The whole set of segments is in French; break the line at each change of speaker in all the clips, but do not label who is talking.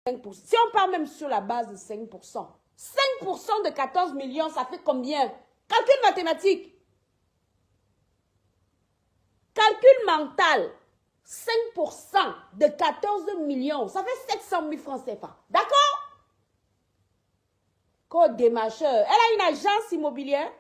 5%. Si on part même sur la base de 5%, 5% de 14 millions, ça fait combien? Calcul mathématique. Calcul mental. 5% de 14 millions, ça fait 700 000 francs CFA. D'accord? Code démarcheur. Elle a une agence immobilière.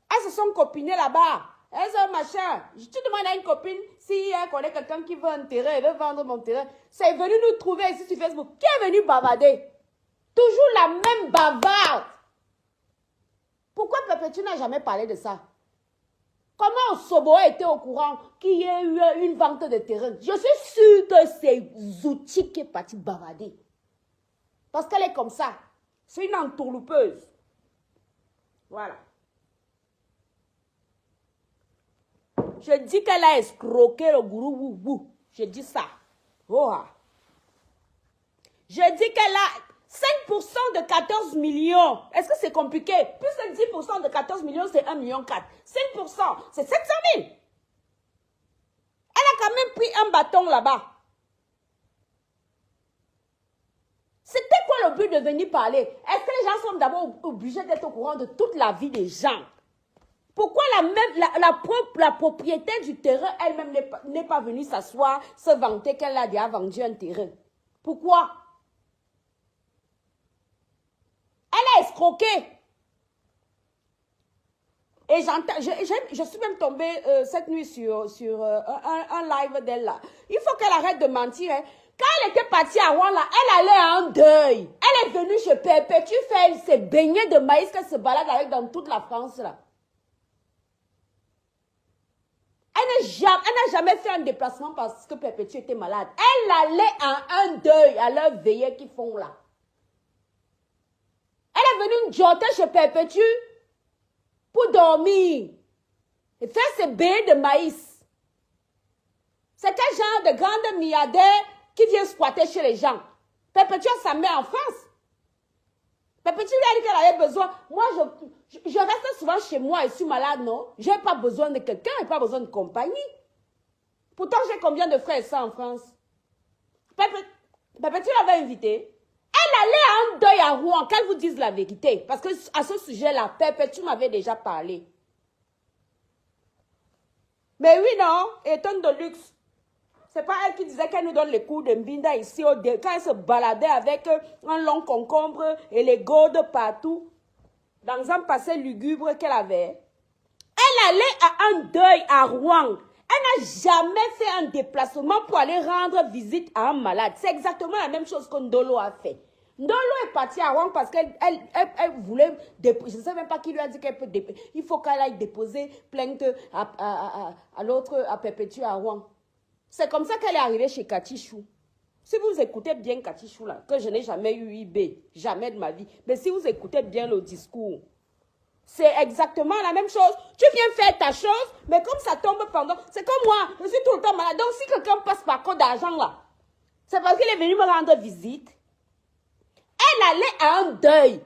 Elles se sont copinées là-bas. Elles ont machin. Tu demandes à une copine si elle connaît quelqu'un qui veut un terrain, elle veut vendre mon terrain. C'est venu nous trouver ici sur Facebook. Qui est venu bavarder? Toujours la même bavarde. Pourquoi Perpétue n'a jamais parlé de ça? Comment Soboa était au courant qu'il y ait eu une vente de terrain? Je suis sûre que c'est Zouti qui est parti bavarder. Parce qu'elle est comme ça. C'est une entourloupeuse. Voilà. Je dis qu'elle a escroqué le gourou Woubou. Je dis ça. Oh. Je dis qu'elle a 5% de 14 millions. Est-ce que c'est compliqué? Plus que 10% de 14 millions, c'est 1,4 million. 5%, c'est 700 000. Elle a quand même pris un bâton là-bas. C'était quoi le but de venir parler? Est-ce que les gens sont d'abord obligés d'être au courant de toute la vie des gens? Pourquoi la propriétaire du terrain elle-même n'est pas venue s'asseoir, se vanter qu'elle a déjà vendu un terrain? Pourquoi? Elle a escroqué. Et je suis même tombée cette nuit sur un live d'elle là. Il faut qu'elle arrête de mentir. Hein. Quand elle était partie à Rouen là, elle allait en deuil. Elle est venue chez Perpétue faire ses beignets de maïs qu'elle se balade avec dans toute la France là. Elle n'a jamais fait un déplacement parce que Perpétue était malade. Elle allait en un deuil à leur veillée qu'ils font là. Elle est venue jotter chez Perpétue pour dormir et faire ses baies de maïs. C'est quel genre de grande milliardaire qui vient squatter chez les gens? Perpétue a sa mère en France. Perpétue lui a dit qu'elle avait besoin. Moi, je reste souvent chez moi et suis malade, non? Je n'ai pas besoin de quelqu'un, je n'ai pas besoin de compagnie. Pourtant, j'ai combien de frères et sœurs en France? Perpétue l'avait invité. Elle allait en deuil à Rouen, qu'elle vous dise la vérité. Parce que à ce sujet-là, Perpétue m'avait déjà parlé. Mais oui, non, étonne de luxe. C'est pas elle qui disait qu'elle nous donne les coups de Mbinda ici, quand elle se baladait avec un long concombre et les gourdes partout, dans un passé lugubre qu'elle avait. Elle allait à un deuil à Rouen. Elle n'a jamais fait un déplacement pour aller rendre visite à un malade. C'est exactement la même chose que Ndolo a fait. Ndolo est partie à Rouen parce qu'elle voulait déposer. Je ne sais même pas qui lui a dit qu'elle peut déposer. Il faut qu'elle aille déposer plainte à l'autre, à Perpétue à Rouen. C'est comme ça qu'elle est arrivée chez Katichou. Si vous écoutez bien Katichou là, que je n'ai jamais eu IB, jamais de ma vie, mais si vous écoutez bien le discours, c'est exactement la même chose. Tu viens faire ta chose, mais comme ça tombe pendant... C'est comme moi, je suis tout le temps malade. Donc si quelqu'un passe par code d'argent là, c'est parce qu'il est venu me rendre visite. Elle allait à un deuil.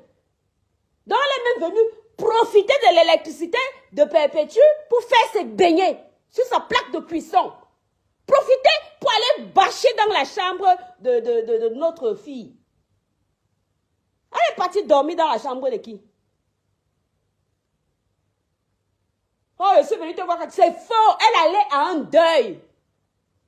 Donc elle est même venue profiter de l'électricité de Perpétue pour faire ses beignets sur sa plaque de cuisson. Profiter pour aller bâcher dans la chambre de notre fille. Elle est partie dormir dans la chambre de qui? Oh, je suis venue te voir. C'est faux. Elle allait à un deuil.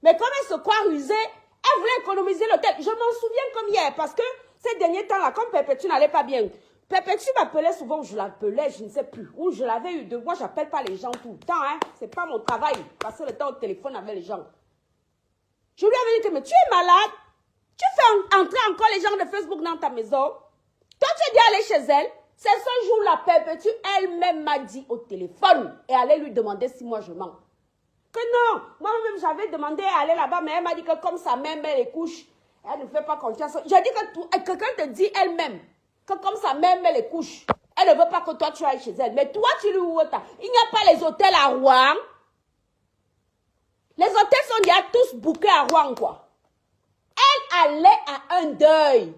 Mais comme elle se croit rusée, elle voulait économiser l'hôtel. Je m'en souviens comme hier parce que ces derniers temps-là, comme Perpétue n'allait pas bien, Perpétue m'appelait souvent, je l'appelais, je ne sais plus, où je l'avais eu de moi, j'appelle pas les gens tout le temps, hein. C'est pas mon travail, passer le temps au téléphone avec les gens. Je lui avais dit que, mais tu es malade, tu fais entrer encore les gens de Facebook dans ta maison. Toi, tu es dit aller chez elle. C'est ce jour-là, Perpétue elle-même m'a dit au téléphone et allait lui demander si moi je mens. Que non, moi-même j'avais demandé à aller là-bas, mais elle m'a dit que comme sa mère met les couches, elle ne fait pas confiance. J'ai dit que quelqu'un te dit elle-même que comme sa mère met les couches, elle ne veut pas que toi tu ailles chez elle. Mais toi, tu lui où t'as. Il n'y a pas les hôtels à Rouen. Les hôtels sont déjà tous bookés à Rouen, quoi. Elle allait à un deuil.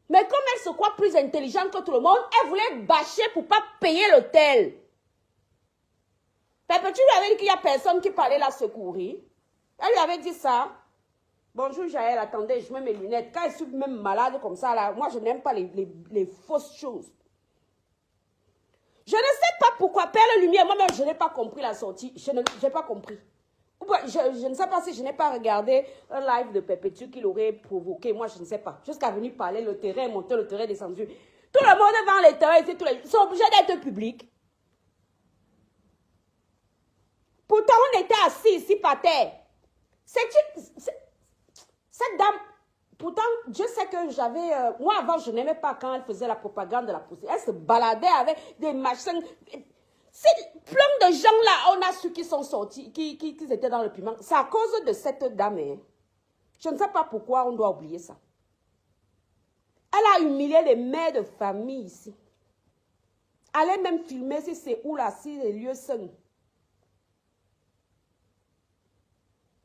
Mais comme elle se croit plus intelligente que tout le monde, elle voulait bâcher pour ne pas payer l'hôtel. Perpétue lui avait dit qu'il n'y a personne qui parlait la secourir. Elle lui avait dit ça. Bonjour Jaël, attendez, je mets mes lunettes. Quand je suis même malade comme ça, là, moi je n'aime pas les fausses choses. Je ne sais pas pourquoi, Perle Lumière, moi-même je n'ai pas compris la sortie. Je n'ai pas compris. Je ne sais pas si je n'ai pas regardé un live de Perpétue qu'il aurait provoqué. Moi, je ne sais pas. Jusqu'à venir parler, le terrain est monté, le terrain est descendu. Tout le monde vend les terrains, ils sont obligés d'être publics. Pourtant, on était assis ici par terre. Cette dame, pourtant, je sais que j'avais... moi, avant, je n'aimais pas quand elle faisait la propagande de la poussière. Elle se baladait avec des machins... C'est plein de gens là, on a su qui sont sortis, qui étaient dans le piment. C'est à cause de cette dame. Hein. Je ne sais pas pourquoi on doit oublier ça. Elle a humilié les mères de famille ici. Allez même filmer si c'est où là, si les lieux sains.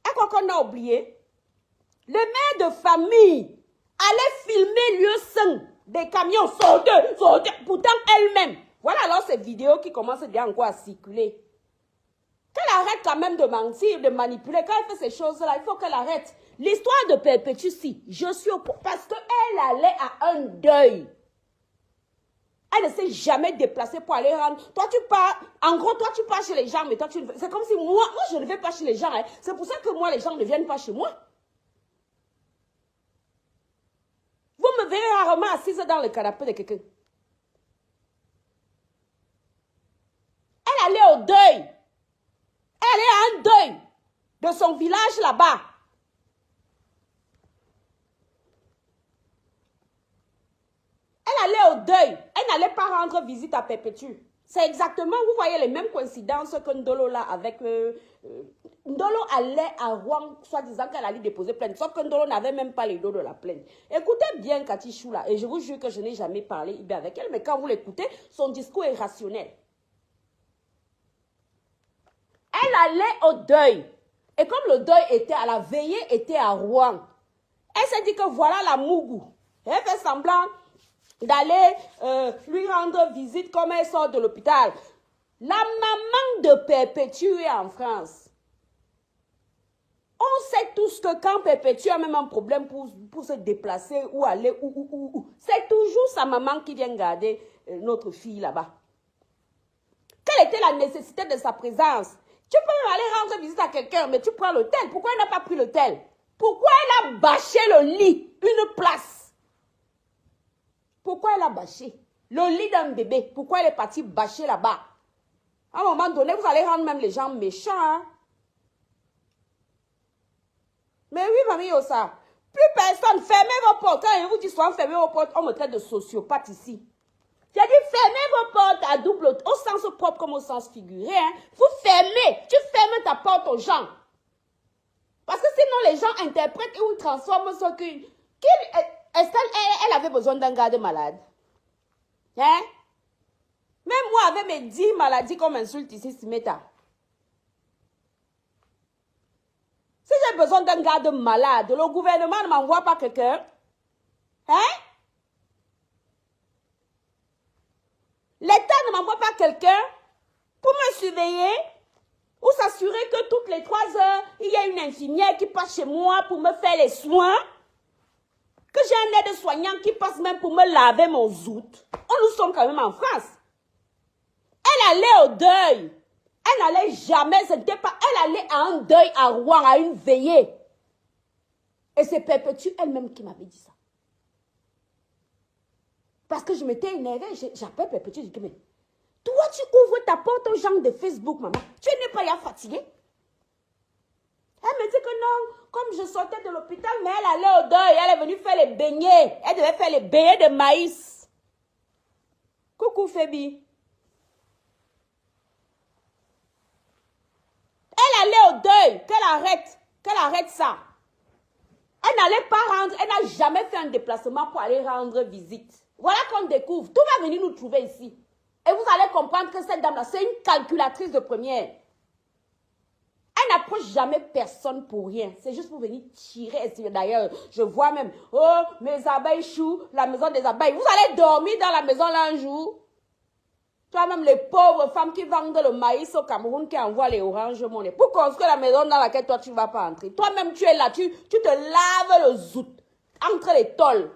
Et quoi qu'on a oublié, les mères de famille allaient filmer lieux sains. Des camions sortez. Pourtant elle-même. Voilà alors ces vidéos qui commencent déjà encore à circuler. Qu'elle arrête quand même de mentir, de manipuler. Quand elle fait ces choses-là, il faut qu'elle arrête. L'histoire de Perpétue, si, je suis au courant. Parce qu'elle allait à un deuil. Elle ne s'est jamais déplacée pour aller rendre. Toi, tu pars. En gros, toi, tu pars chez les gens, mais toi, tu. C'est comme si moi, je ne vais pas chez les gens. Hein. C'est pour ça que moi, les gens ne viennent pas chez moi. Vous me verrez rarement assise dans le canapé de quelqu'un. Elle allait au deuil. Elle allait à un deuil de son village là-bas. Elle allait au deuil. Elle n'allait pas rendre visite à Perpétue. C'est exactement, vous voyez les mêmes coïncidences que Ndolo là avec... Ndolo allait à Rouen, soi-disant qu'elle allait déposer plainte. Sauf que Ndolo n'avait même pas les dos de la plainte. Écoutez bien Cathy Chou là. Et je vous jure que je n'ai jamais parlé avec elle. Mais quand vous l'écoutez, son discours est rationnel. Elle allait au deuil. Et comme le deuil était à la veillée, était à Rouen, elle s'est dit que voilà la Mougou. Elle fait semblant d'aller lui rendre visite comme elle sort de l'hôpital. La maman de Perpétue est en France. On sait tous que quand Perpétue a même un problème pour se déplacer ou aller c'est toujours sa maman qui vient garder notre fille là-bas. Quelle était la nécessité de sa présence? Tu peux aller rendre visite à quelqu'un, mais tu prends l'hôtel. Pourquoi elle n'a pas pris l'hôtel? Pourquoi elle a bâché le lit, une place? Pourquoi elle a bâché le lit d'un bébé? Pourquoi elle est partie bâcher là-bas? À un moment donné, vous allez rendre même les gens méchants. Hein? Mais oui, mamie Ossa, plus personne, fermez vos portes. Quand je vous dis souvent fermez vos portes, on me traite de sociopathe ici. J'ai dit fermez vos portes à double, au sens propre comme au sens figuré. Hein. Vous fermez, tu fermes ta porte aux gens. Parce que sinon les gens interprètent ou transforment ce que... Est-ce qu'elle avait besoin d'un garde malade? Hein? Même moi, avec mes 10 maladies qu'on m'insulte ici, Simeta. Si j'ai besoin d'un garde malade, le gouvernement ne m'envoie pas quelqu'un. Hein? L'État ne m'envoie pas quelqu'un pour me surveiller ou s'assurer que toutes les 3 heures, il y a une infirmière qui passe chez moi pour me faire les soins. Que j'ai un aide-soignant qui passe même pour me laver mon zout. Nous sommes quand même en France. Elle allait au deuil. Elle n'allait jamais, c'était pas... Elle allait à un deuil à Rouen, à une veillée. Et c'est Perpétue elle-même qui m'avait dit ça. Parce que je m'étais énervée, j'appelle Perpétue, je dis, mais toi tu ouvres ta porte aux gens de Facebook, maman. Tu n'es pas fatiguée? Elle me dit que non, comme je sortais de l'hôpital, mais elle allait au deuil, elle est venue faire les beignets. Elle devait faire les beignets de maïs. Coucou Fébi. Elle allait au deuil, qu'elle arrête ça. Elle n'allait pas rendre, elle n'a jamais fait un déplacement pour aller rendre visite. Voilà qu'on découvre, tout va venir nous trouver ici. Et vous allez comprendre que cette dame-là, c'est une calculatrice de première. Elle n'approche jamais personne pour rien. C'est juste pour venir tirer. D'ailleurs, je vois même, oh, mes abeilles chouent, la maison des abeilles. Vous allez dormir dans la maison là un jour. Toi-même, les pauvres femmes qui vendent le maïs au Cameroun, qui envoient les oranges monnaie. Pour construire la maison dans laquelle toi, tu ne vas pas entrer. Toi-même, tu es là, tu te laves le zout entre les tôles.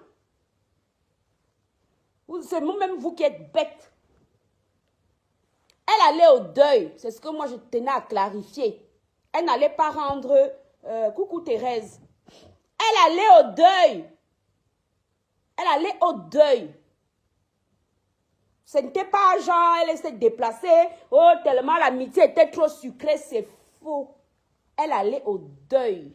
C'est vous-même vous qui êtes bête. Elle allait au deuil. C'est ce que moi, je tenais à clarifier. Elle n'allait pas rendre... coucou Thérèse. Elle allait au deuil. Elle allait au deuil. Ce n'était pas genre, elle s'est déplacée. Oh, tellement l'amitié était trop sucrée. C'est faux. Elle allait au deuil.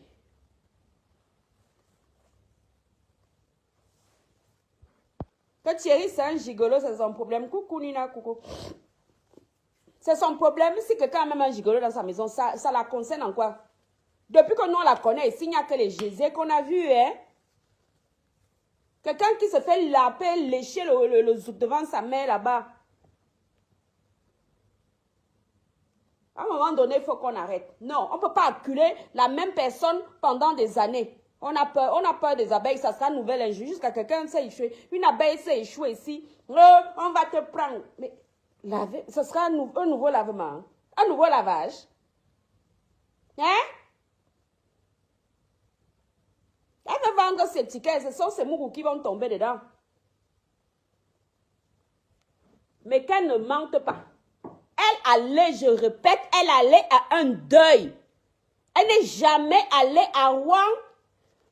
Que Thierry, c'est un gigolo, c'est son problème. Coucou Nina, coucou. C'est son problème. Si quelqu'un a même un gigolo dans sa maison, ça la concerne en quoi? Depuis que nous on la connaît, ici, il n'y a que les Jésus qu'on a vus, hein. Quelqu'un qui se fait laper, lécher le zouk devant sa mère là-bas. À un moment donné, il faut qu'on arrête. Non, on ne peut pas acculer la même personne pendant des années. On a peur des abeilles, ça sera une nouvelle injure. Jusqu'à quelqu'un s'est échoué. Une abeille s'est échouée ici. On va te prendre. Mais ce sera un nouveau lavement. Hein? Un nouveau lavage. Hein? Elle veut vendre ses tickets. Ce sont ces mougous qui vont tomber dedans. Mais qu'elle ne mente pas. Elle allait, je répète, elle allait à un deuil. Elle n'est jamais allée à Rouen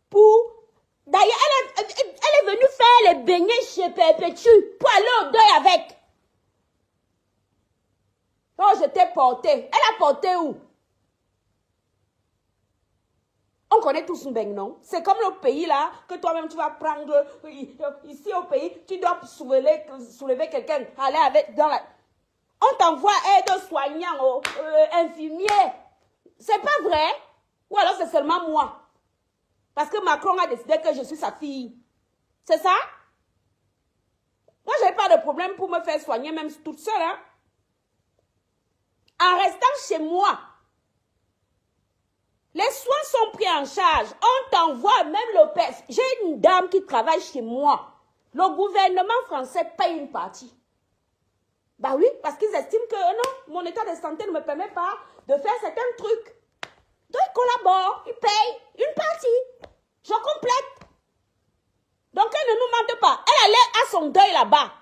pour... D'ailleurs, elle est venue faire les beignets chez Perpétue pour aller au deuil avec. Oh, je t'ai porté. Elle a porté où? On connaît tous un beigne, non? C'est comme le pays là, que toi-même tu vas prendre. Ici au pays, tu dois soulever quelqu'un, aller avec dans la... On t'envoie aide-soignant, infirmier. C'est pas vrai? Ou alors c'est seulement moi? Parce que Macron a décidé que je suis sa fille. C'est ça? Moi, je n'ai pas de problème pour me faire soigner, même toute seule. Hein? En restant chez moi, les soins sont pris en charge. On t'envoie même le PES. J'ai une dame qui travaille chez moi. Le gouvernement français paye une partie. Bah oui, parce qu'ils estiment que non, mon état de santé ne me permet pas de faire certains trucs. Donc ils collaborent, ils payent une partie. Je complète. Donc elle ne nous mente pas. Elle allait à son deuil là-bas.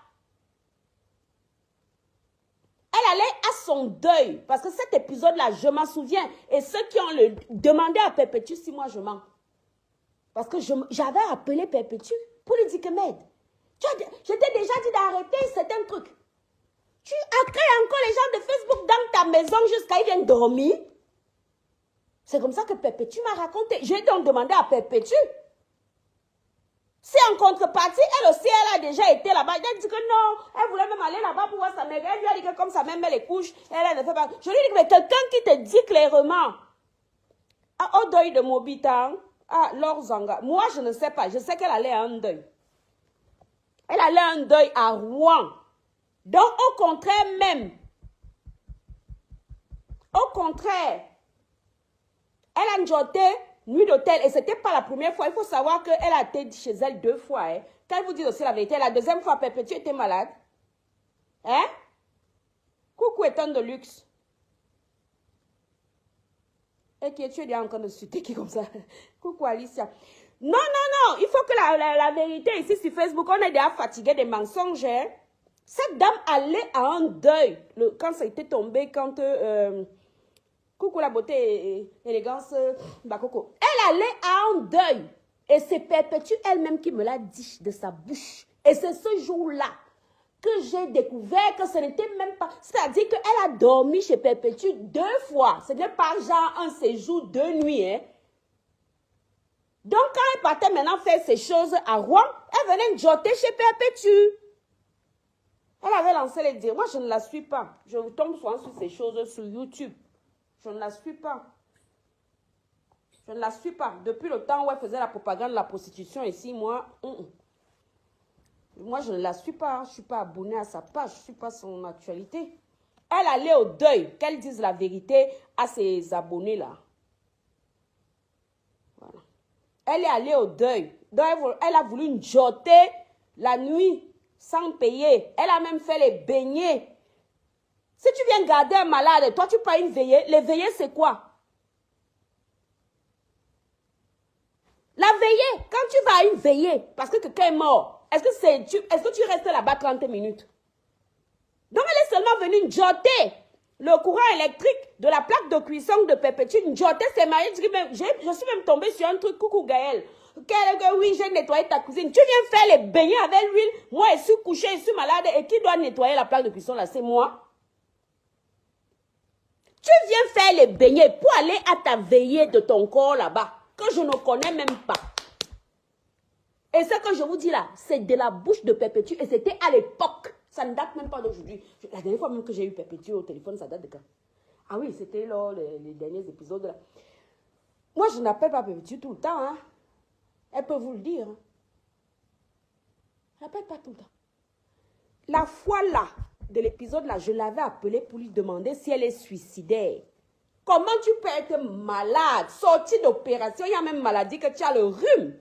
Elle allait à son deuil. Parce que cet épisode-là, je m'en souviens. Et ceux qui ont demandé à Perpétue si moi je mens. Parce que j'avais appelé Perpétue pour lui dire que m'aide. Je t'ai déjà dit d'arrêter certains trucs. Tu accueilles encore les gens de Facebook dans ta maison jusqu'à ils viennent dormir. C'est comme ça que Perpétue m'a raconté. J'ai donc demandé à Perpétue. Si en contrepartie, elle aussi, elle a déjà été là-bas. Elle dit que non, elle voulait même aller là-bas pour voir sa mère. Elle lui a dit que comme sa mère met les couches, elle ne fait pas. Je lui ai dit, mais quelqu'un qui te dit clairement, au deuil de Mobita, Laure Zanga, moi je ne sais pas, je sais qu'elle allait à un deuil. Elle allait à un deuil à Rouen. Donc au contraire même, elle a joté nuit d'hôtel et ce n'était pas la première fois. Il faut savoir qu'elle a été chez elle 2 fois. Hein. Quand elle vous dit aussi la vérité, la deuxième fois, Perpétue était malade. Hein? Coucou étonne de luxe. Et qui tu es en train de chuter qui comme ça? Coucou Alicia. Non, non, non, il faut que la vérité ici sur Facebook, on est déjà fatigué des mensonges. Hein? Cette dame allait à un deuil quand ça a été tombé, quand... coucou la beauté et élégance, Bakoko. Elle allait à un deuil. Et c'est Perpétue elle-même qui me l'a dit de sa bouche. Et c'est ce jour-là que j'ai découvert que ce n'était même pas... C'est-à-dire qu'elle a dormi chez Perpétue 2 fois. Ce n'est pas genre un séjour 2 nuits. Hein. Donc quand elle partait maintenant faire ces choses à Rouen, elle venait jotter chez Perpétue. Elle avait lancé les dires. Moi, je ne la suis pas. Je tombe souvent sur ces choses sur YouTube. Je ne la suis pas. Je ne la suis pas. Depuis le temps où elle faisait la propagande de la prostitution ici, moi, moi je ne la suis pas. Je ne suis pas abonnée à sa page. Je ne suis pas son actualité. Elle allait au deuil. Qu'elle dise la vérité à ses abonnés-là. Voilà. Elle est allée au deuil. Donc, elle a voulu jotter la nuit sans payer. Elle a même fait les beignets Si tu viens garder un malade, toi tu payes une veillée. Les veillées, c'est quoi? La veillée, quand tu vas à une veillée, parce que quelqu'un est mort, est-ce que tu restes là-bas 30 minutes? Donc elle est seulement venue jotter le courant électrique de la plaque de cuisson de Perpétue. Jotter ses mariés. Je suis même tombée sur un truc. Coucou Gaël. Oui, j'ai nettoyé ta cuisine. Tu viens faire les beignets avec l'huile. Moi, je suis couchée, je suis malade. Et qui doit nettoyer la plaque de cuisson là? C'est moi. Tu viens faire les beignets pour aller à ta veillée de ton corps là-bas, que je ne connais même pas. Et ce que je vous dis là, c'est de la bouche de Perpétue. Et c'était à l'époque. Ça ne date même pas d'aujourd'hui. La dernière fois même que j'ai eu Perpétue au téléphone, ça date de quand? Ah oui, c'était lors les derniers épisodes là. Moi, je n'appelle pas Perpétue tout le temps. Hein. Elle peut vous le dire. Hein. Je n'appelle pas tout le temps. La fois là, de l'épisode là, je l'avais appelée pour lui demander si elle est suicidaire. Comment tu peux être malade, sorti d'opération, il y a même maladie que tu as le rhume.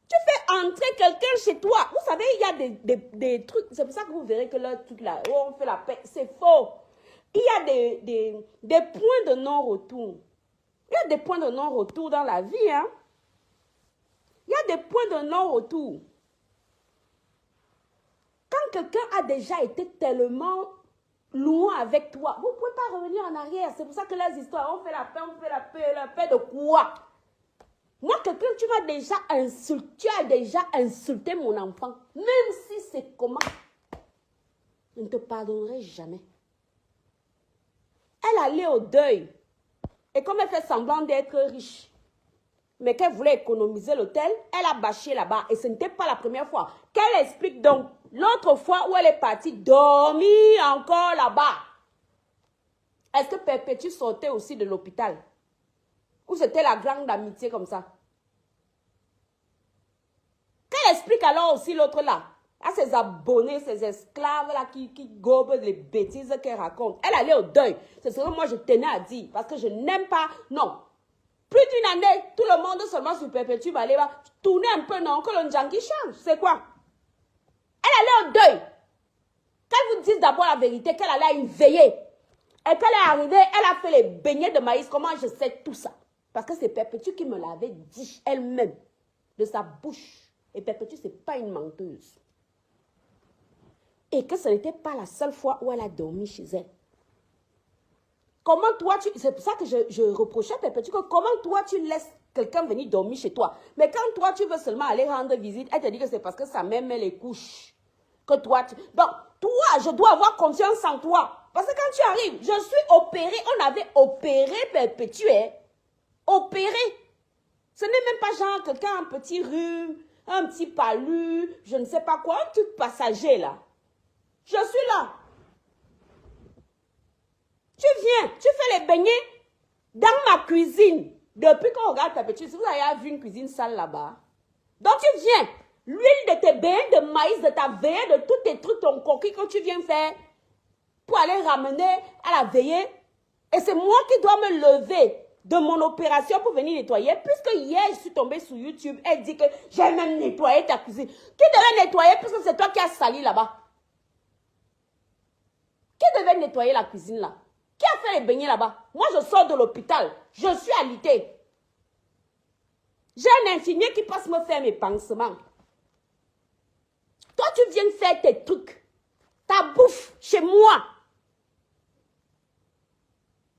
Tu fais entrer quelqu'un chez toi. Vous savez, il y a des trucs. C'est pour ça que vous verrez que là, tout là, on fait la paix. C'est faux. Il y a des points de non-retour. Il y a des points de non-retour dans la vie. Hein? Il y a des points de non-retour. Quand quelqu'un a déjà été tellement loin avec toi, vous ne pouvez pas revenir en arrière. C'est pour ça que les histoires, on fait la paix de quoi? Moi, quelqu'un, tu as déjà insulté mon enfant. Même si c'est comment, je ne te pardonnerai jamais. Elle allait au deuil. Et comme elle fait semblant d'être riche, mais qu'elle voulait économiser l'hôtel, elle a bâché là-bas. Et ce n'était pas la première fois. Qu'elle explique donc l'autre fois où elle est partie dormir encore là-bas. Est-ce que Perpétue sortait aussi de l'hôpital? Ou c'était la grande amitié comme ça? Qu'elle explique alors aussi l'autre là, à ses abonnés, ses esclaves là qui gobent les bêtises qu'elle raconte. Elle allait au deuil. C'est ce que moi je tenais à dire. Parce que je n'aime pas. Non. Plus d'une année, tout le monde seulement sur Perpétue va aller tourner un peu, non, que le Ndjangi change. C'est quoi? Elle allait au deuil. Qu'elle vous dise d'abord la vérité, qu'elle allait à une veillée. Et qu'elle est arrivée, elle a fait les beignets de maïs. Comment je sais tout ça? Parce que c'est Perpétue qui me l'avait dit elle-même, de sa bouche. Et Perpétue, ce n'est pas une menteuse. Et que ce n'était pas la seule fois où elle a dormi chez elle. Comment toi, c'est pour ça que je reprochais à Perpétue que comment toi, tu laisses quelqu'un venir dormir chez toi. Mais quand toi, tu veux seulement aller rendre visite, elle te dit que c'est parce que sa mère met les couches. Que toi, donc, toi, je dois avoir confiance en toi. Parce que quand tu arrives, je suis opérée. On avait opéré Perpétue. Hein? Opéré. Ce n'est même pas genre quelqu'un, un petit rhume, un petit palu, je ne sais pas quoi, un truc passager là. Je suis là. Tu viens, tu fais les beignets dans ma cuisine. Depuis qu'on regarde Perpétue, si vous avez vu une cuisine sale là-bas. Donc tu viens, l'huile de tes beignets de maïs, de ta veillée, de tous tes trucs, ton coquille que tu viens faire pour aller ramener à la veillée. Et c'est moi qui dois me lever de mon opération pour venir nettoyer. Puisque hier, je suis tombée sur YouTube, elle dit que j'ai même nettoyé ta cuisine. Qui devait nettoyer puisque c'est toi qui as sali là-bas? Qui devait nettoyer la cuisine là? Qui a fait les beignets là-bas? Moi, je sors de l'hôpital. Je suis alitée. J'ai un infirmier qui passe me faire mes pansements. Toi, tu viens faire tes trucs. Ta bouffe chez moi.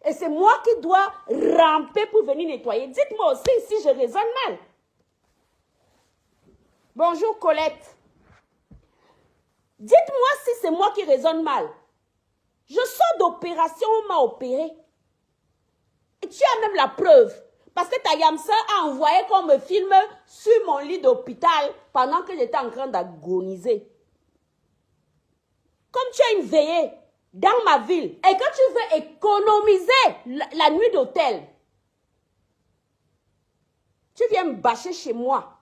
Et c'est moi qui dois ramper pour venir nettoyer. Dites-moi aussi si je raisonne mal. Bonjour Colette. Dites-moi si c'est moi qui raisonne mal. Je sors d'opération, on m'a opéré. Et tu as même la preuve. Parce que ta Yamsa a envoyé qu'on me filme sur mon lit d'hôpital pendant que j'étais en train d'agoniser. Comme tu as une veillée dans ma ville et que tu veux économiser la nuit d'hôtel, tu viens me bâcher chez moi.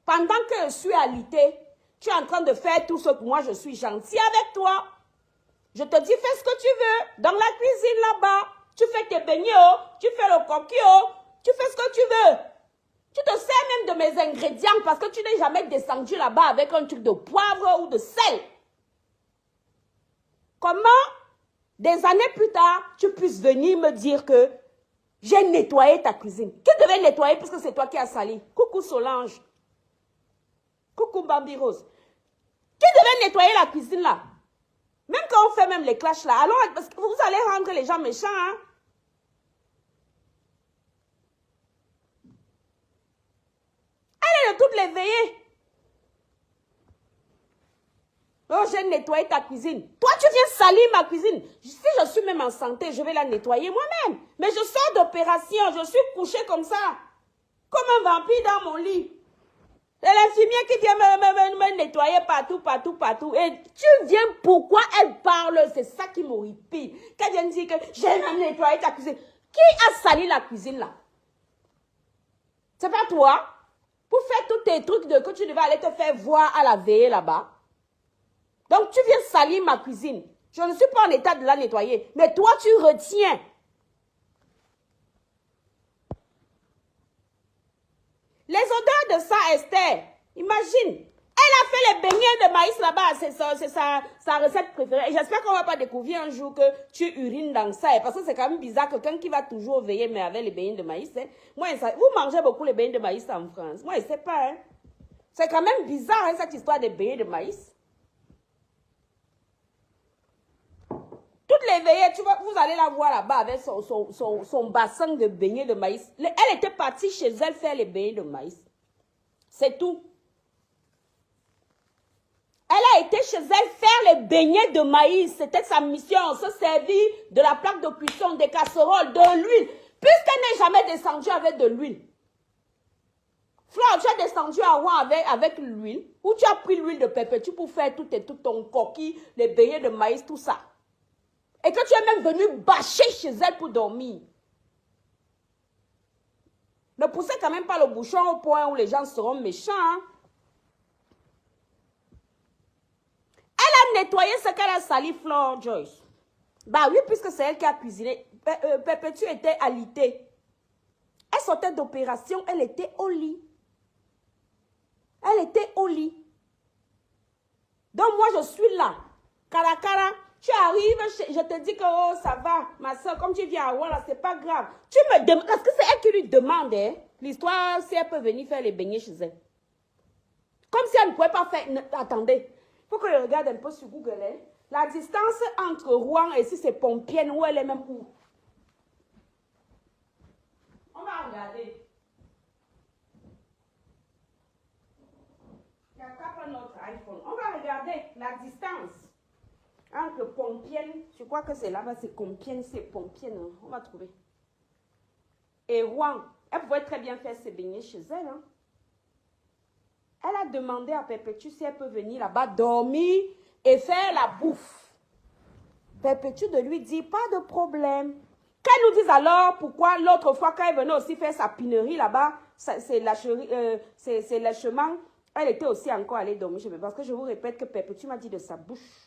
Pendant que je suis alitée, tu es en train de faire tout ce que moi je suis gentille avec toi. Je te dis, fais ce que tu veux. Dans la cuisine là-bas, tu fais tes beignets, tu fais le coquille, tu fais ce que tu veux. Tu te sers même de mes ingrédients parce que tu n'es jamais descendu là-bas avec un truc de poivre ou de sel. Comment des années plus tard, tu puisses venir me dire que j'ai nettoyé ta cuisine. Qui devait nettoyer puisque c'est toi qui as sali? Coucou Solange. Coucou Bambi Rose. Qui devait nettoyer la cuisine là? Même quand on fait même les clashs là. Alors, parce que vous allez rendre les gens méchants. Hein? Elle est de toutes les veillées. Oh, j'ai nettoyé ta cuisine. Toi, tu viens salir ma cuisine. Si je suis même en santé, je vais la nettoyer moi-même. Mais je sors d'opération, je suis couchée comme ça. Comme un vampire dans mon lit. C'est l'infirmière qui vient me nettoyer partout, partout, partout. Et tu viens, pourquoi elle parle? C'est ça qui m'horripile. Qu'elle vient dire que j'ai même nettoyé ta cuisine. Qui a sali la cuisine là? C'est pas toi? Pour faire tous tes trucs que tu devais aller te faire voir à la veillée là-bas. Donc, tu viens salir ma cuisine. Je ne suis pas en état de la nettoyer. Mais toi, tu retiens. Les odeurs de ça, Esther, imagine. Elle a fait les beignets de maïs là-bas. C'est sa recette préférée. Et j'espère qu'on ne va pas découvrir un jour que tu urines dans ça. Parce que c'est quand même bizarre quelqu'un qui va toujours veiller, mais avec les beignets de maïs. Hein. Moi, vous mangez beaucoup les beignets de maïs en France. Moi, je ne sais pas. Hein. C'est quand même bizarre, hein, cette histoire des beignets de maïs. Toutes les veillées, vous allez la voir là-bas avec son bassin de beignets de maïs. Elle était partie chez elle faire les beignets de maïs. C'est tout. Elle a été chez elle faire les beignets de maïs. C'était sa mission, se servir de la plaque de cuisson, des casseroles, de l'huile. Puisqu'elle n'est jamais descendue avec de l'huile. Flore, tu as descendu à Rouen avec l'huile. Ou tu as pris l'huile de pépétu pour faire tout ton coquille, les beignets de maïs, tout ça. Et que tu es même venu bâcher chez elle pour dormir. Ne poussez quand même pas le bouchon au point où les gens seront méchants. Hein? Elle a nettoyé ce qu'elle a sali, Flore Joyce. Bah oui, puisque c'est elle qui a cuisiné. Pépétu était alitée. Elle sortait d'opération, elle était au lit. Elle était au lit. Donc moi, je suis là. Cara. Tu arrives, je te dis que oh, ça va, ma soeur, comme tu viens à Ouala, c'est pas grave. Tu me demandes, parce que c'est elle qui lui demande, hein, l'histoire, si elle peut venir faire les beignets chez elle. Comme si elle ne pouvait pas faire. Attendez, il faut que je regarde un peu sur Google. Hein. La distance entre Rouen et si c'est Pompienne, où elle est même où? On va regarder. Il y a pas notre iPhone. On va regarder la distance. Entre Pompienne, je crois que c'est là-bas, c'est Compiègne, c'est Pompienne, hein. On va trouver. Et Rouen, elle pouvait très bien faire ses beignets chez elle. Hein. Elle a demandé à Pépétu si elle peut venir là-bas dormir et faire la bouffe. Pépétu de lui dit, pas de problème. Qu'elle nous dise alors pourquoi l'autre fois, quand elle venait aussi faire sa pinerie là-bas, c'est lâchement, elle était aussi encore allée dormir chez moi. Parce que je vous répète que Pépétu m'a dit de sa bouche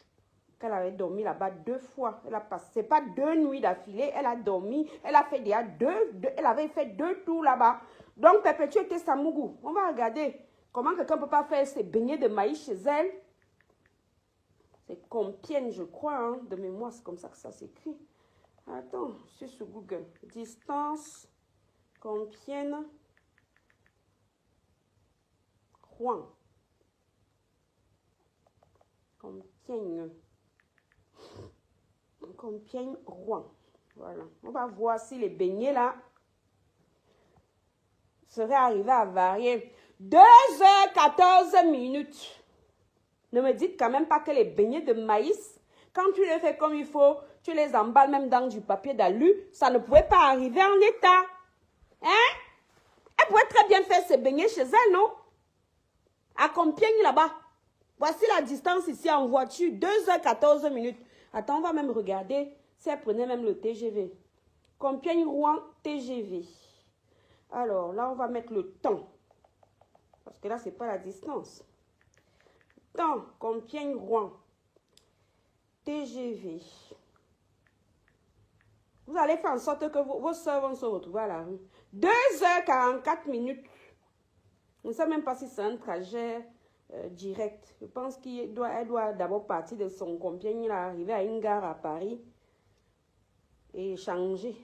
qu'elle avait dormi là-bas 2 fois. Elle a passé, c'est pas 2 nuits d'affilée, elle a dormi, elle a fait déjà elle avait fait 2 tours là-bas. Donc Pépétu était Samougou. On va regarder comment quelqu'un ne peut pas faire ses beignets de maïs chez elle. C'est Compiègne, je crois, hein, de mémoire, c'est comme ça que ça s'écrit. Attends, je suis sur Google. Distance, Compiègne, Rouen. Compiègne. Compiègne, Rouen. Voilà. On va voir si les beignets là seraient arrivés à varier. 2h14. Ne me dites quand même pas que les beignets de maïs, quand tu les fais comme il faut, tu les emballes même dans du papier d'alu, ça ne pouvait pas arriver en état. Hein? Elle pourrait très bien faire ses beignets chez elle, non? À Compiègne là-bas. Voici la distance ici en voiture. 2h14. Attends, on va même regarder si elle prenait même le TGV. Compiègne-Rouen, TGV. Alors, là, on va mettre le temps. Parce que là, ce n'est pas la distance. Temps, Compiègne-Rouen, TGV. Vous allez faire en sorte que vos soeurs vont se retrouver à la rue. 2h44. Je ne sais même pas si c'est un trajet direct. Je pense qu'elle doit d'abord partir de son Compiègne, là, arriver à une gare à Paris. et changer.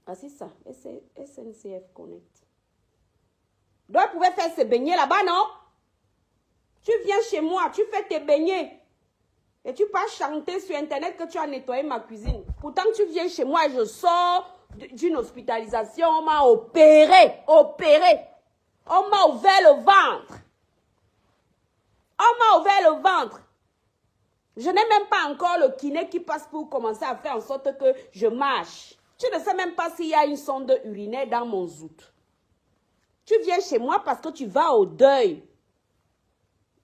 Ah, c'est ça, SNCF Connect. Donc, vous pouvez faire ses beignets là-bas, non? Tu viens chez moi, tu fais tes beignets. Et tu peux chanter sur Internet que tu as nettoyé ma cuisine. Pourtant, tu viens chez moi et je sors d'une hospitalisation. On m'a opéré. On m'a ouvert le ventre. Je n'ai même pas encore le kiné qui passe pour commencer à faire en sorte que je marche. Tu ne sais même pas s'il y a une sonde urinaire dans mon zout. Tu viens chez moi parce que tu vas au deuil.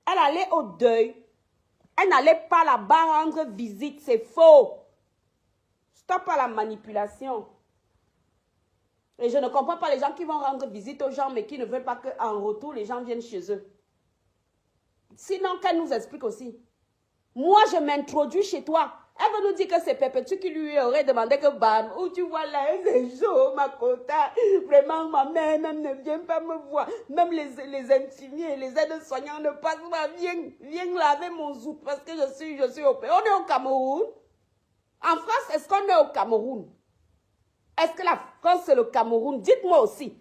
Elle allait au deuil. Elle n'allait pas là-bas rendre visite. C'est faux. Stop à la manipulation. Et je ne comprends pas les gens qui vont rendre visite aux gens mais qui ne veulent pas qu'en retour, les gens viennent chez eux. Sinon, qu'elle nous explique aussi. Moi, je m'introduis chez toi. Elle va nous dire que c'est Perpétue qui lui aurait demandé que bam, où tu vois là, c'est chaud, ma quota. Vraiment, ma mère même ne vient pas me voir. Même les infirmiers, les aides-soignants ne passent pas. Viens laver mon zout parce que je suis opérée. On est au Cameroun. En France, est-ce qu'on est au Cameroun? Est-ce que la France, c'est le Cameroun? Dites-moi aussi.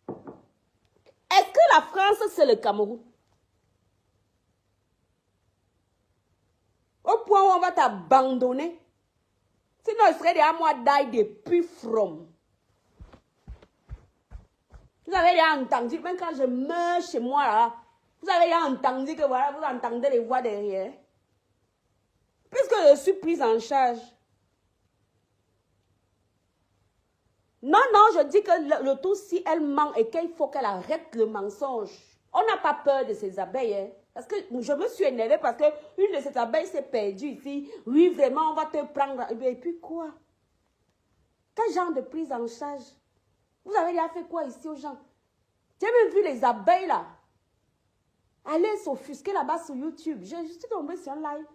Est-ce que la France, c'est le Cameroun? Au point où on va t'abandonner. Sinon, il serait déjà moi d'aille depuis from. Vous avez déjà entendu, même quand je meurs chez moi là, vous avez déjà entendu que voilà, vous entendez les voix derrière. Puisque je suis prise en charge. Non, je dis que le tout, si elle ment et qu'il faut qu'elle arrête le mensonge. On n'a pas peur de ces abeilles, hein. Parce que je me suis énervée parce qu'une de ces abeilles s'est perdue ici. Oui, vraiment, on va te prendre. Et puis quoi? Quel genre de prise en charge? Vous avez déjà fait quoi ici aux gens? J'ai même vu les abeilles là. Allez s'offusquer là-bas sur YouTube. Je suis tombée sur un live.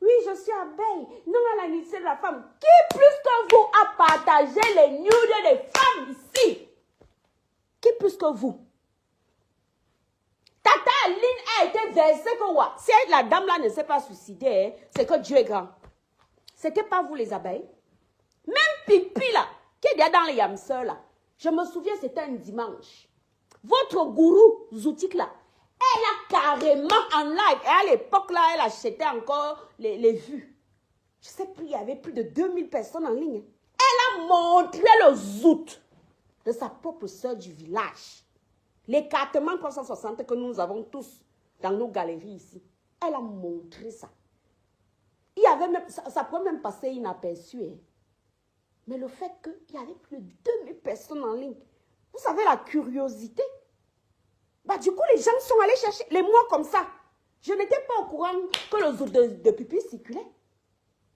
Oui, je suis abeille. Non, à l'initié de la femme. Qui plus que vous a partagé les nudes des femmes ici? Qui plus que vous? Tata Aline a été versée que quoi? Si la dame là ne s'est pas suicidée, hein, c'est que Dieu est grand. C'était pas vous les abeilles. Même Pipi là, qui est déjà dans les yamseurs là. Je me souviens, c'était un dimanche. Votre gourou Zoutik là, elle a carrément en live. Et à l'époque là, elle achetait encore les vues. Je sais plus, il y avait plus de 2000 personnes en ligne. Elle a montré le zout de sa propre soeur du village. L'écartement 360 que nous avons tous dans nos galeries ici. Elle a montré ça. Il y avait même, ça peut même passer inaperçu. Hein. Mais le fait qu'il y avait plus de 2000 personnes en ligne, vous savez la curiosité. Bah, du coup, les gens sont allés chercher les mois comme ça. Je n'étais pas au courant que le zout de Pipi circulait.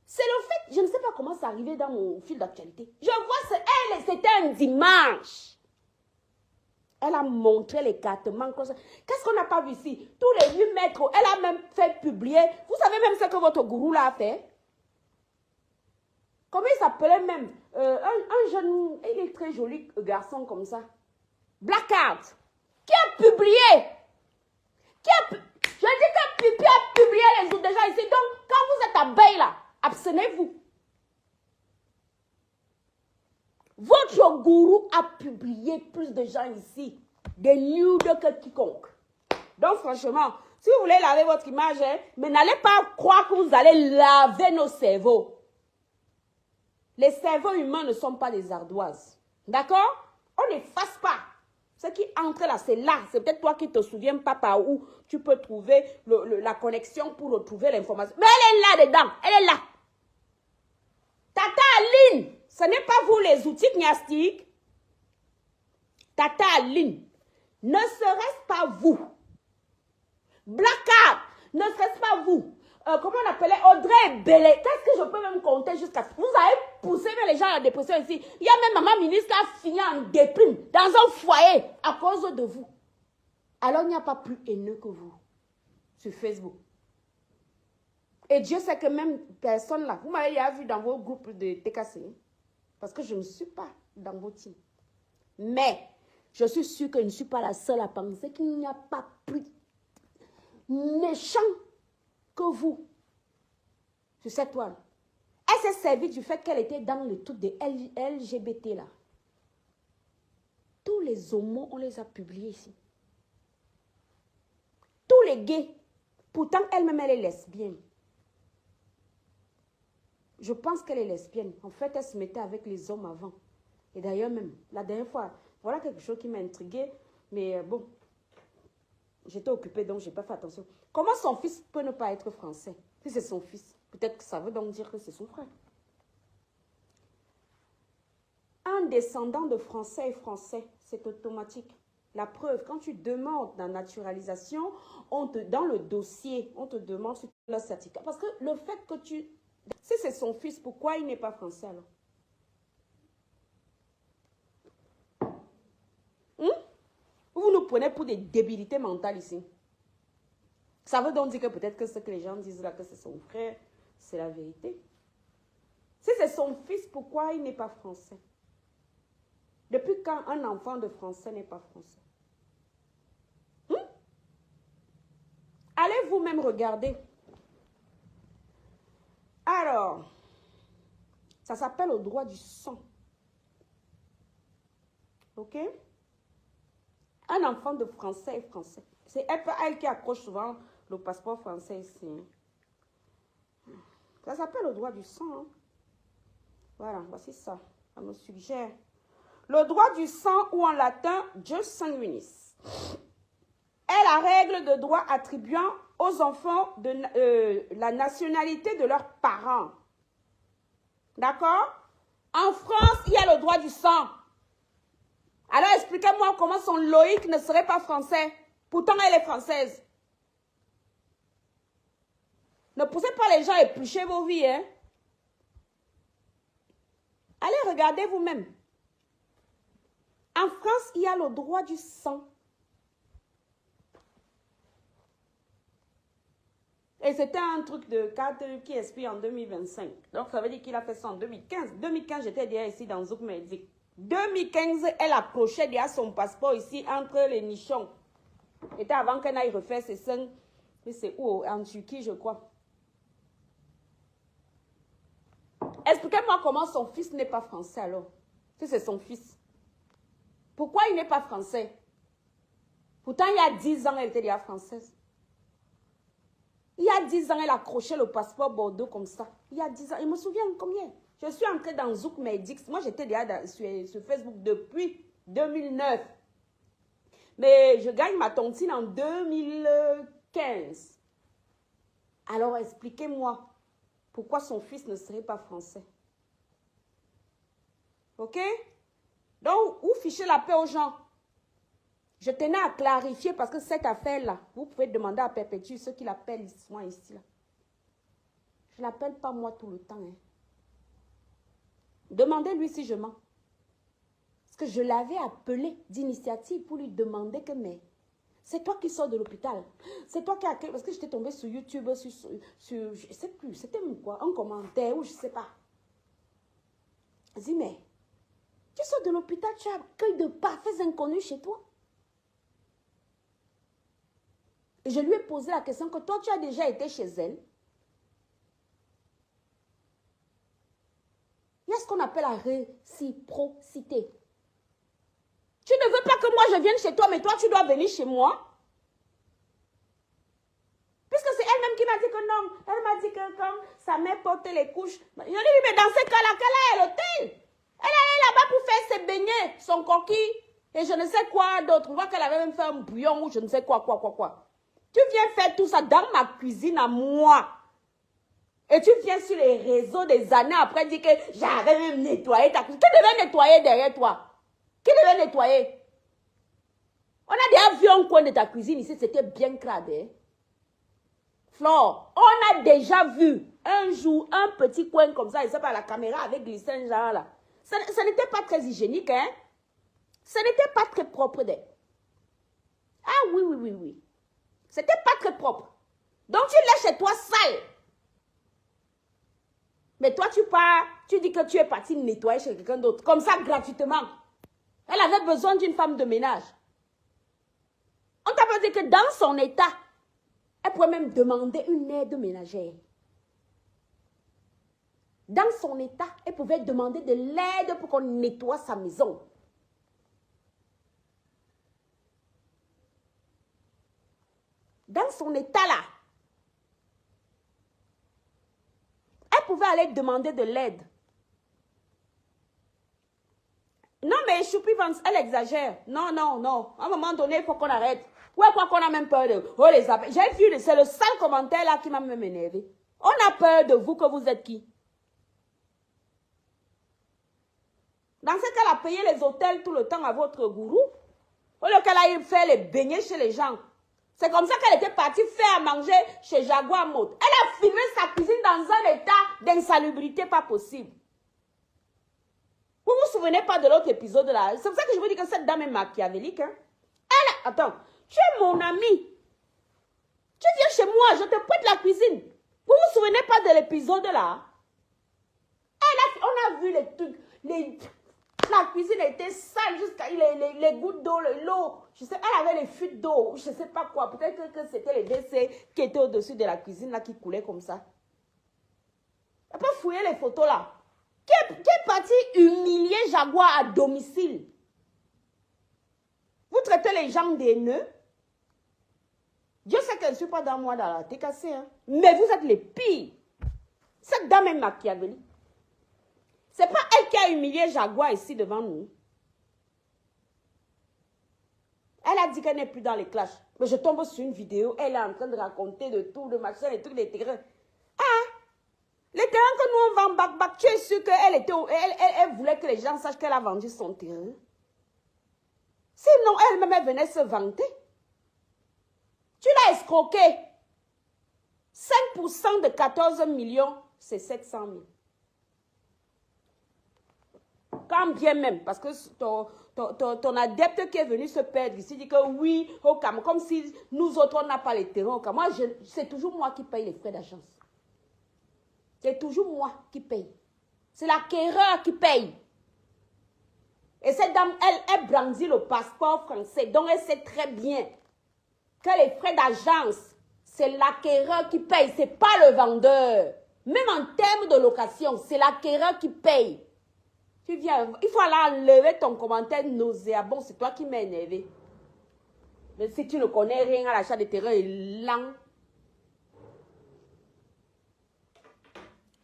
C'est le fait, je ne sais pas comment c'est arrivé dans mon fil d'actualité. Je vois, c'était un dimanche. Elle a montré l'écartement. Qu'est-ce qu'on n'a pas vu ici? Tous les 8 mètres, elle a même fait publier. Vous savez même ce que votre gourou l'a fait? Comment il s'appelait même? Un jeune, il est très joli garçon comme ça. Blackheart. Qui a publié? Je dis que Pipi a publié les autres déjà ici. Donc, quand vous êtes abeille là, abstenez-vous. Votre gourou a publié plus de gens ici, des nudes que quiconque. Donc franchement, si vous voulez laver votre image, hein, mais n'allez pas croire que vous allez laver nos cerveaux. Les cerveaux humains ne sont pas des ardoises. D'accord? On n'efface pas. Ce qui entre là, c'est là. C'est peut-être toi qui ne te souviens pas par où tu peux trouver la connexion pour retrouver l'information. Mais elle est là dedans. Elle est là. Tata Aline, ce n'est pas vous les outils gnastiques. Tata Aline, ne serait-ce pas vous? Blackheart, ne serait-ce pas vous? Comment on appelait Audrey Bellet? Qu'est-ce que je peux même compter jusqu'à... Vous avez poussé même les gens à la dépression ici. Il y a même maman ministre qui a fini en déprime dans un foyer à cause de vous. Alors il n'y a pas plus haineux que vous sur Facebook. Et Dieu sait que même personne là, vous m'avez déjà vu dans vos groupes de TKC, parce que je ne suis pas dans vos teams. Mais je suis sûre que je ne suis pas la seule à penser qu'il n'y a pas plus méchant que vous sur cette toile. Elle s'est servie du fait qu'elle était dans le truc de LGBT là. Tous les homos, on les a publiés ici. Tous les gays. Pourtant, elle-même, elle est lesbienne. Je pense qu'elle est lesbienne. En fait, elle se mettait avec les hommes avant. Et d'ailleurs même, la dernière fois, voilà quelque chose qui m'a intriguée. Mais bon, j'étais occupée, donc je n'ai pas fait attention. Comment son fils peut ne pas être français? Si c'est son fils, peut-être que ça veut donc dire que c'est son frère. Un descendant de français est français, c'est automatique. La preuve, quand tu demandes la naturalisation, dans le dossier, on te demande si tu as le certificat. Parce que le fait que tu... Si c'est son fils, pourquoi il n'est pas français alors? Vous nous prenez pour des débilités mentales ici. Ça veut donc dire que peut-être que ce que les gens disent là, que c'est son frère, c'est la vérité. Si c'est son fils, pourquoi il n'est pas français? Depuis quand un enfant de français n'est pas français? Allez vous-même regarder. Alors, ça s'appelle le droit du sang. Ok? Un enfant de français est français. C'est elle qui accroche souvent le passeport français ici. Ça s'appelle le droit du sang. Hein? Voilà, voici ça. Ça me suggère. Le droit du sang, ou en latin, jus sanguinis, est la règle de droit attribuant aux enfants la nationalité de leurs parents. D'accord? En France, il y a le droit du sang. Alors expliquez-moi comment son Loïc ne serait pas français. Pourtant, elle est française. Ne poussez pas les gens à éplucher vos vies. Hein? Allez, regardez vous-même. En France, il y a le droit du sang. Et c'était un truc de carte qui expire en 2025. Donc, ça veut dire qu'il a fait ça en 2015. 2015, j'étais déjà ici dans Zouk Medic. 2015, elle accrochait déjà son passeport ici entre les nichons. C'était avant qu'elle aille refaire ses seins. C'est où? En Turquie, je crois. Expliquez-moi comment son fils n'est pas français alors. Si c'est son fils. Pourquoi il n'est pas français? Pourtant, il y a 10 ans, elle était déjà française. Il y a 10 ans, elle accrochait le passeport Bordeaux comme ça. Il y a 10 ans, je me souviens combien? Je suis entrée dans Zouk Medix. Moi, j'étais déjà sur Facebook depuis 2009. Mais je gagne ma tontine en 2015. Alors, expliquez-moi pourquoi son fils ne serait pas français. Ok? Donc, vous fichez la paix aux gens. Je tenais à clarifier parce que cette affaire-là, vous pouvez demander à Perpétue ceux qui l'appellent souvent ici. Là. Je ne l'appelle pas moi tout le temps. Hein. Demandez-lui si je mens. Parce que je l'avais appelé d'initiative pour lui demander que, mais, c'est toi qui sors de l'hôpital. C'est toi qui as... Parce que j'étais tombée sur YouTube, sur je ne sais plus, c'était quoi, un commentaire ou je ne sais pas. Je dis, mais, tu sors de l'hôpital, tu accueilles de parfaits inconnus chez toi. Et je lui ai posé la question que toi, tu as déjà été chez elle. Il y a ce qu'on appelle la réciprocité. Tu ne veux pas que moi je vienne chez toi, mais toi, tu dois venir chez moi. Puisque c'est elle-même qui m'a dit que non. Elle m'a dit que quand sa mère portait les couches. Je lui ai dit, mais dans ce cas-là, quel est l'hôtel? Elle est là-bas pour faire ses beignets, son coquille, et je ne sais quoi d'autre. On voit qu'elle avait même fait un bouillon ou je ne sais quoi. Tu viens faire tout ça dans ma cuisine à moi. Et tu viens sur les réseaux des années après dire que j'avais même nettoyé ta cuisine. Qui devait nettoyer derrière toi? Qui devait nettoyer? On a déjà vu un coin de ta cuisine ici, c'était bien crade. Hein? Flore, on a déjà vu un jour un petit coin comme ça, il sait pas, la caméra avec glissé un genre là. Ça n'était pas très hygiénique, hein? Ce n'était pas très propre. Ah oui. C'était pas très propre. Donc tu l'as chez toi sale. Mais toi tu pars, tu dis que tu es parti nettoyer chez quelqu'un d'autre. Comme ça gratuitement. Elle avait besoin d'une femme de ménage. On t'a pas dit que dans son état, elle pourrait même demander une aide ménagère. Dans son état, elle pouvait demander de l'aide pour qu'on nettoie sa maison. Dans son état là, elle pouvait aller demander de l'aide. Non, mais Choupi Vance, elle exagère. Non, non, non. À un moment donné, il faut qu'on arrête. Ouais, quoi qu'on a même peur de... Oh, les appels. J'ai vu, c'est le seul commentaire là qui m'a même énervé. On a peur de vous, que vous êtes qui? Dans ce cas, elle a payé les hôtels tout le temps à votre gourou. Au lieu qu'elle aille faire les beignets chez les gens. C'est comme ça qu'elle était partie faire à manger chez Jaguar Mode. Elle a filmé sa cuisine dans un état d'insalubrité pas possible. Vous ne vous souvenez pas de l'autre épisode là? C'est pour ça que je vous dis que cette dame est machiavélique. Hein? Elle, attends, tu es mon ami. Tu viens chez moi, je te prête la cuisine. Vous ne vous souvenez pas de l'épisode là? On a vu les trucs, la cuisine était sale jusqu'à les gouttes d'eau, l'eau. Je sais, elle avait les fuites d'eau, je ne sais pas quoi. Peut-être que c'était les WC qui étaient au-dessus de la cuisine là, qui coulaient comme ça. Elle peut fouiller les photos là. Qui est parti humilier Jaguar à domicile? Vous traitez les gens d'haineux. Dieu sait que je ne suis pas dans moi dans la tête cassée. Hein? Mais vous êtes les pires. Cette dame est machiavélique. Ce n'est pas elle qui a humilié Jaguar ici devant nous. Elle a dit qu'elle n'est plus dans les clashs. Mais je tombe sur une vidéo, elle est en train de raconter de tout, de machin, les trucs, les terrains. Ah! Les terrains que nous on vend bac, tu es sûr qu'elle elle voulait que les gens sachent qu'elle a vendu son terrain. Sinon, elle-même, elle venait se vanter. Tu l'as escroqué. 5% de 14 millions, c'est 700 000. Quand bien même, parce que ton adepte qui est venu se perdre ici dit que oui, au Cameroun, comme si nous autres, on n'a pas les terrains au Cameroun. C'est toujours moi qui paye les frais d'agence. C'est toujours moi qui paye. C'est l'acquéreur qui paye. Et cette dame, elle brandit le passeport français. Donc, elle sait très bien que les frais d'agence, c'est l'acquéreur qui paye. Ce n'est pas le vendeur. Même en termes de location, c'est l'acquéreur qui paye. Tu viens, il faut aller enlever ton commentaire nauséabond. C'est toi qui m'as énervé. Mais si tu ne connais rien à l'achat des terrains, il est lent.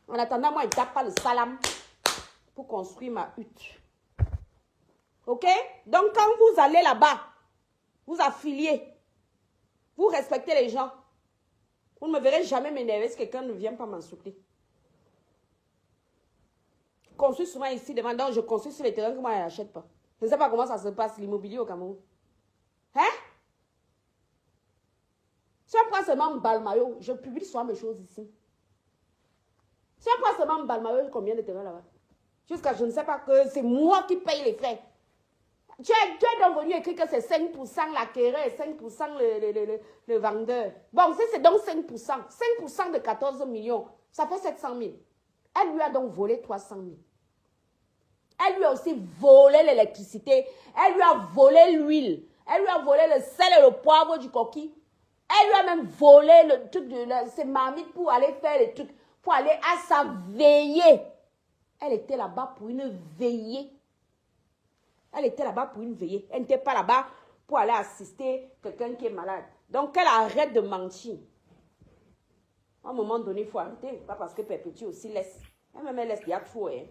En attendant, moi, je ne tape pas le salam pour construire ma hutte. Ok? Donc, quand vous allez là-bas, vous affiliez, vous respectez les gens. Vous ne me verrez jamais m'énerver si quelqu'un ne vient pas m'insulter. Je construis souvent ici, demandant, je construis sur les terrains que moi, je n'achète pas. Je ne sais pas comment ça se passe, l'immobilier au Cameroun. Hein? Si on prend seulement Balmayo, je publie souvent mes choses ici. Si on prend seulement Balmayo, combien de terrains là-bas? Jusqu'à je ne sais pas que c'est moi qui paye les frais. Tu es donc venu écrire que c'est 5% l'acquéreur et 5% le vendeur. Bon, c'est donc 5%. 5% de 14 millions, ça fait 700 000. Elle lui a donc volé 300 000. Elle lui a aussi volé l'électricité. Elle lui a volé l'huile. Elle lui a volé le sel et le poivre du coquille. Elle lui a même volé le truc de ses marmites pour aller faire les trucs, pour aller à sa veillée. Elle était là-bas pour une veillée. Elle était là-bas pour une veillée. Elle n'était pas là-bas pour aller assister quelqu'un qui est malade. Donc, elle arrête de mentir. À un moment donné, il faut arrêter. Pas parce que Perpétue aussi laisse. Elle-même, elle laisse, il y a trop. Hein.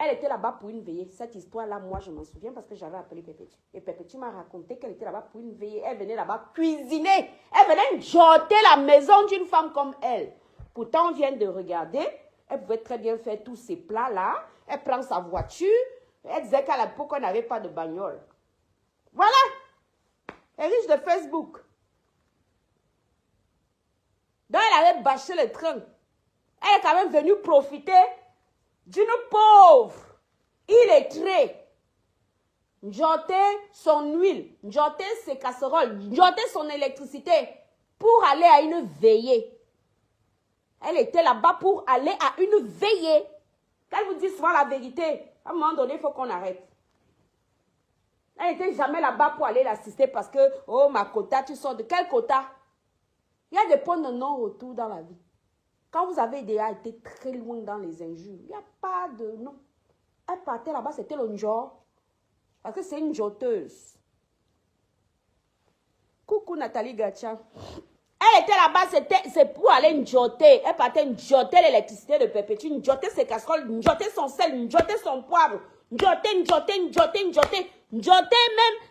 Elle était là-bas pour une veillée. Cette histoire-là, moi, je m'en souviens parce que j'avais appelé Perpétue. Et Perpétue m'a raconté qu'elle était là-bas pour une veillée. Elle venait là-bas cuisiner. Elle venait jotter la maison d'une femme comme elle. Pourtant, on vient de regarder. Elle pouvait très bien faire tous ces plats-là. Elle prend sa voiture. Elle disait qu'à l'époque, on n'avait pas de bagnole. Voilà. Elle est riche de Facebook. Donc, elle avait bâché le train. Elle est quand même venue profiter d'une pauvre illettrée. Jeter son huile, jeter ses casseroles, jeter son électricité pour aller à une veillée. Elle était là-bas pour aller à une veillée. Elle vous dit souvent la vérité. À un moment donné, il faut qu'on arrête. Elle n'était jamais là-bas pour aller l'assister parce que, oh, ma quota, tu sors de quel quota? Il y a des points de non-retour dans la vie. Quand vous avez déjà été très loin dans les injures, il n'y a pas de... Non. Elle partait là-bas, c'était le genre. Parce que c'est une joteuse. Coucou Nathalie Gacha. Elle était là-bas, c'est pour aller joter. Elle partait joter l'électricité de Perpétue, joter ses casseroles, joter son sel, joter son poivre, joter même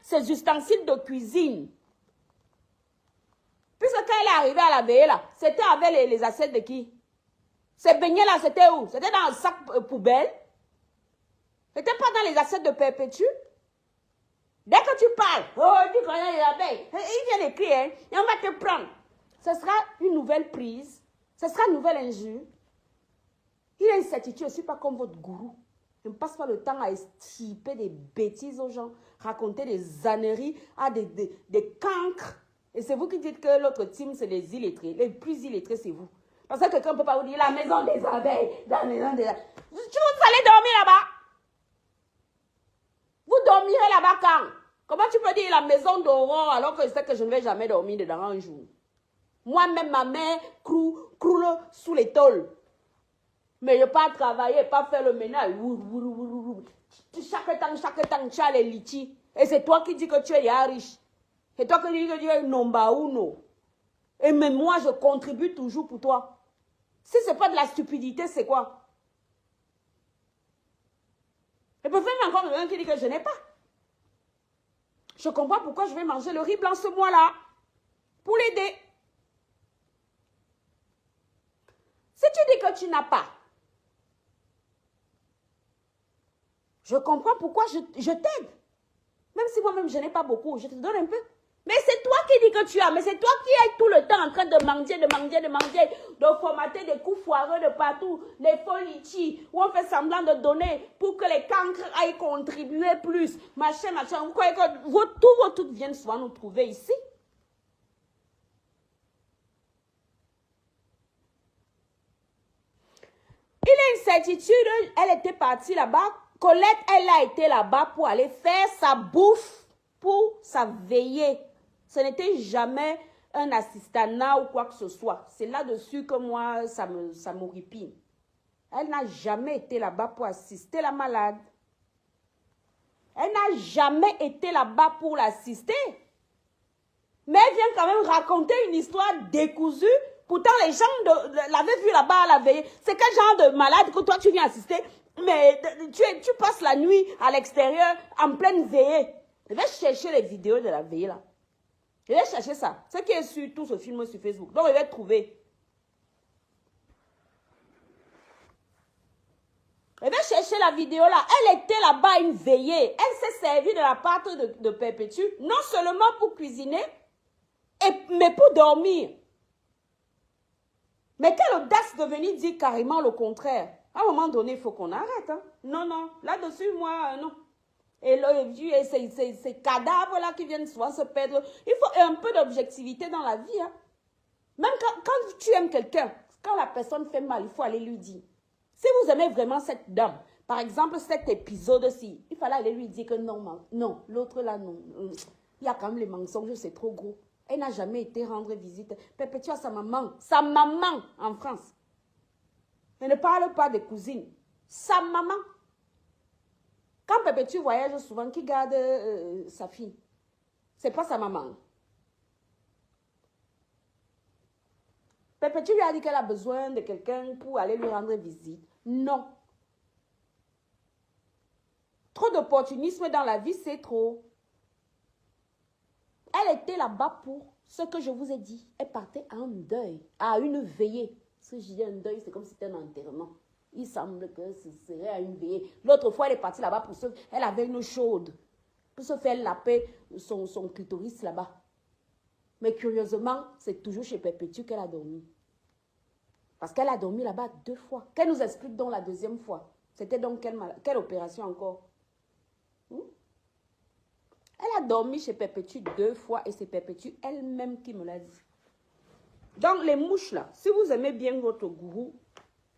ses ustensiles de cuisine. Puisque quand elle est arrivée à la veillée là, c'était avec les assiettes de qui? Ces beignets là, c'était où? C'était dans un sac poubelle. C'était pas dans les assiettes de Perpétue. Dès que tu parles, oh, tu connais les abeilles. Il vient d'écrire, hein, et on va te prendre. Ce sera une nouvelle prise. Ce sera une nouvelle injure. Il a une certitude, je ne suis pas comme votre gourou. Je ne passe pas le temps à estiper des bêtises aux gens, raconter des âneries, des cancres. Et c'est vous qui dites que l'autre team, c'est les illettrés. Les plus illettrés, c'est vous. Parce que quelqu'un ne peut pas vous dire la maison des abeilles, la maison des abeilles. Vous allez dormir là-bas. Vous dormirez là-bas quand? Comment tu peux dire la maison d'Aurore alors que je sais que je ne vais jamais dormir dedans un jour? Moi-même, ma mère croule sous les tôles. Mais je ne peux pas travailler, pas faire le ménage. Chaque temps, tu as les litchis. Et c'est toi qui dis que tu es riche. C'est toi qui dis que tu es nomba uno. Et même moi, je contribue toujours pour toi. Si ce n'est pas de la stupidité, c'est quoi? Et peut faire encore quelqu'un qui dit que je n'ai pas. Je comprends pourquoi je vais manger le riz blanc ce mois-là. Pour l'aider. Si tu dis que tu n'as pas, je comprends pourquoi je t'aide. Même si moi-même je n'ai pas beaucoup, je te donne un peu. Mais c'est toi qui dis que tu as, mais c'est toi qui es tout le temps en train de manger, de formater des coups foireux de partout, les folichis, où on fait semblant de donner pour que les cancres aillent contribuer plus, machin. Vous croyez que tous vos trucs viennent souvent nous trouver ici? Il a une certitude, elle était partie là-bas. Colette, elle a été là-bas pour aller faire sa bouffe, pour sa veillée. Ce n'était jamais un assistanat ou quoi que ce soit. C'est là-dessus que moi, ça m'horripile. Elle n'a jamais été là-bas pour assister la malade. Elle n'a jamais été là-bas pour l'assister. Mais elle vient quand même raconter une histoire décousue. Pourtant, les gens l'avaient vu là-bas à la veillée. C'est quel genre de malade que toi, tu viens assister? Mais tu passes la nuit à l'extérieur en pleine veillée. Je vais chercher les vidéos de la veillée là. Je vais chercher ça. Ce qui est sur tout ce film sur Facebook. Donc, je vais trouver. Je vais chercher la vidéo là. Elle était là-bas à une veillée. Elle s'est servie de la pâte de Perpétue. Non seulement pour cuisiner, mais pour dormir. Mais quelle audace de venir dire carrément le contraire. À un moment donné, il faut qu'on arrête. Hein. Non, non. Là-dessus, moi, non. Et ces cadavres-là qui viennent souvent se perdre. Il faut un peu d'objectivité dans la vie. Hein. Même quand tu aimes quelqu'un, quand la personne fait mal, il faut aller lui dire. Si vous aimez vraiment cette dame, par exemple, cet épisode-ci, il fallait aller lui dire que non, non, l'autre là, non. Il y a quand même les mensonges, c'est trop gros. Elle n'a jamais été rendre visite. Perpétue à sa maman en France. Elle ne parle pas des cousines. Sa maman. Quand Perpétue voyage souvent, qui garde sa fille? C'est pas sa maman. Perpétue lui a dit qu'elle a besoin de quelqu'un pour aller lui rendre visite. Non. Trop d'opportunisme dans la vie, c'est trop. Elle était là-bas pour ce que je vous ai dit. Elle partait à un deuil, à une veillée. Si je dis un deuil, c'est comme si c'était un enterrement. Il semble que ce serait à une veillée. L'autre fois, elle est partie là-bas pour elle avait une chaude. Pour se faire laper son clitoris là-bas. Mais curieusement, c'est toujours chez Perpétue qu'elle a dormi. Parce qu'elle a dormi là-bas 2 fois. Qu'elle nous explique donc la 2e fois. C'était donc quelle opération encore? Elle a dormi chez Perpétue 2 fois et c'est Perpétue elle-même qui me l'a dit. Donc les mouches là, si vous aimez bien votre gourou,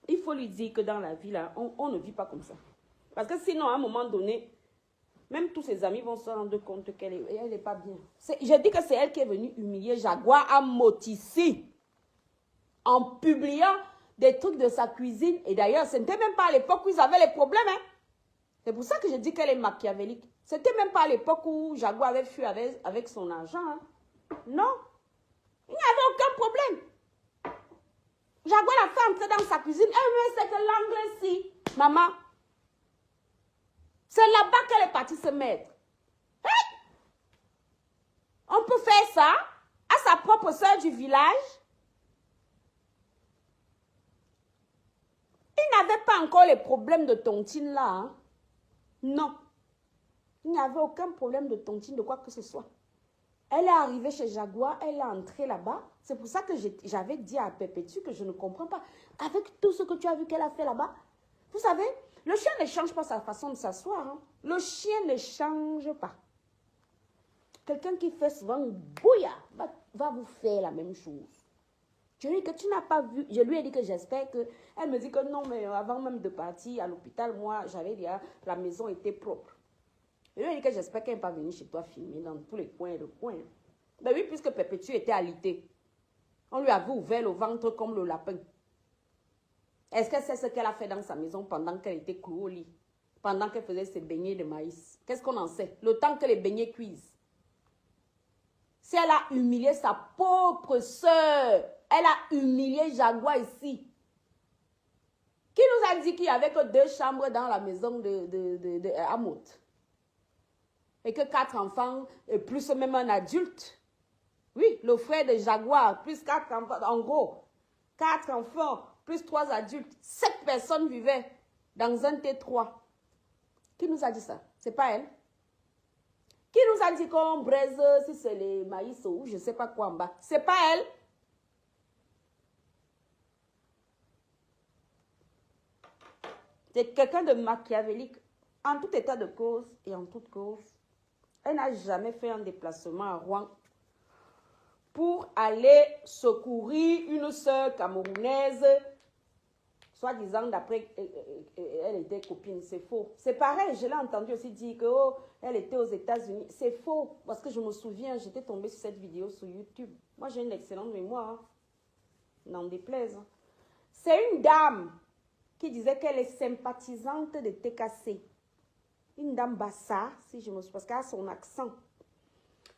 il faut lui dire que dans la vie là, on ne vit pas comme ça. Parce que sinon à un moment donné, même tous ses amis vont se rendre compte qu'elle n'est pas bien. Je dis que c'est elle qui est venue humilier Jaguar à Motissi. En publiant des trucs de sa cuisine. Et d'ailleurs, ce n'était même pas à l'époque où ils avaient les problèmes. Hein. C'est pour ça que je dis qu'elle est machiavélique. C'était même pas à l'époque où Jaguar avait fui avec son argent. Hein. Non. Il n'y avait aucun problème. Jaguar l'a fait entrer dans sa cuisine. Elle sait que l'anglais, si. Maman, c'est là-bas qu'elle est partie se mettre. Hein? On peut faire ça à sa propre soeur du village. Il n'avait pas encore les problèmes de tontine là. Hein? Non. Il n'y avait aucun problème de tontine, de quoi que ce soit. Elle est arrivée chez Jaguar, elle est entrée là-bas. C'est pour ça que j'avais dit à Perpétue que je ne comprends pas. Avec tout ce que tu as vu qu'elle a fait là-bas, vous savez, le chien ne change pas sa façon de s'asseoir. Hein. Le chien ne change pas. Quelqu'un qui fait souvent bouilla va vous faire la même chose. Je lui ai dit que tu n'as pas vu. Je lui ai dit que j'espère que... Elle me dit que non, mais avant même de partir à l'hôpital, moi, j'avais dit que la maison était propre. Je lui ai dit que j'espère qu'elle n'est pas venue chez toi filmer dans tous les coins et le coin. Ben oui, puisque Perpétue était alitée. On lui avait ouvert le ventre comme le lapin. Est-ce qu'elle sait ce qu'elle a fait dans sa maison pendant qu'elle était clouée au lit? Pendant qu'elle faisait ses beignets de maïs? Qu'est-ce qu'on en sait? Le temps que les beignets cuisent. Si elle a humilié sa pauvre sœur, elle a humilié Jaguar ici. Qui nous a dit qu'il n'y avait que 2 chambres dans la maison de Hamout? Et que 4 enfants, et plus même un adulte. Oui, le frère de Jaguar, plus 4 enfants, en gros. 4 enfants, plus 3 adultes. 7 personnes vivaient dans un T3. Qui nous a dit ça? C'est pas elle. Qui nous a dit qu'on braise si c'est les maïs ou je ne sais pas quoi en bas? C'est pas elle. C'est quelqu'un de machiavélique. En tout état de cause et en toute cause, elle n'a jamais fait un déplacement à Rouen pour aller secourir une sœur camerounaise, soi-disant d'après elle était copine. C'est faux. C'est pareil, je l'ai entendu aussi dire que oh, elle était aux États-Unis. C'est faux, parce que je me souviens, j'étais tombée sur cette vidéo sur YouTube. Moi, j'ai une excellente mémoire. Hein. N'en déplaise. Hein. C'est une dame qui disait qu'elle est sympathisante de TKC. Une dame bassa, si je me souviens, parce qu'elle a son accent,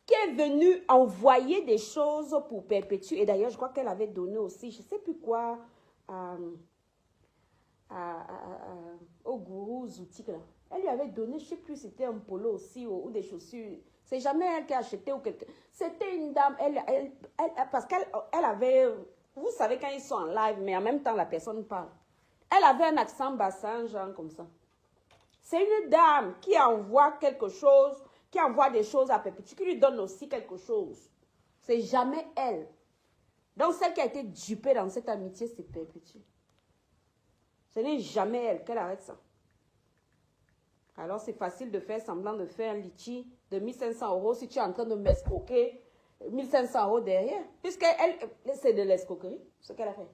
qui est venue envoyer des choses pour Perpétue. Et d'ailleurs, je crois qu'elle avait donné aussi, je ne sais plus quoi, au gourou Zoutik. Là. Elle lui avait donné, je ne sais plus, c'était un polo aussi ou des chaussures. C'est jamais elle qui a acheté ou quelqu'un. C'était une dame, parce qu'elle avait, vous savez quand ils sont en live, mais en même temps la personne parle. Elle avait un accent bassin, genre comme ça. C'est une dame qui envoie quelque chose, qui envoie des choses à Perpétue, qui lui donne aussi quelque chose. C'est jamais elle. Donc, celle qui a été dupée dans cette amitié, c'est Perpétue. Ce n'est jamais elle. Qu'elle arrête ça. Alors, c'est facile de faire semblant de faire un litchi de 1500 € si tu es en train de m'escroquer 1500 € derrière. Puisque c'est de l'escroquerie, ce qu'elle a fait.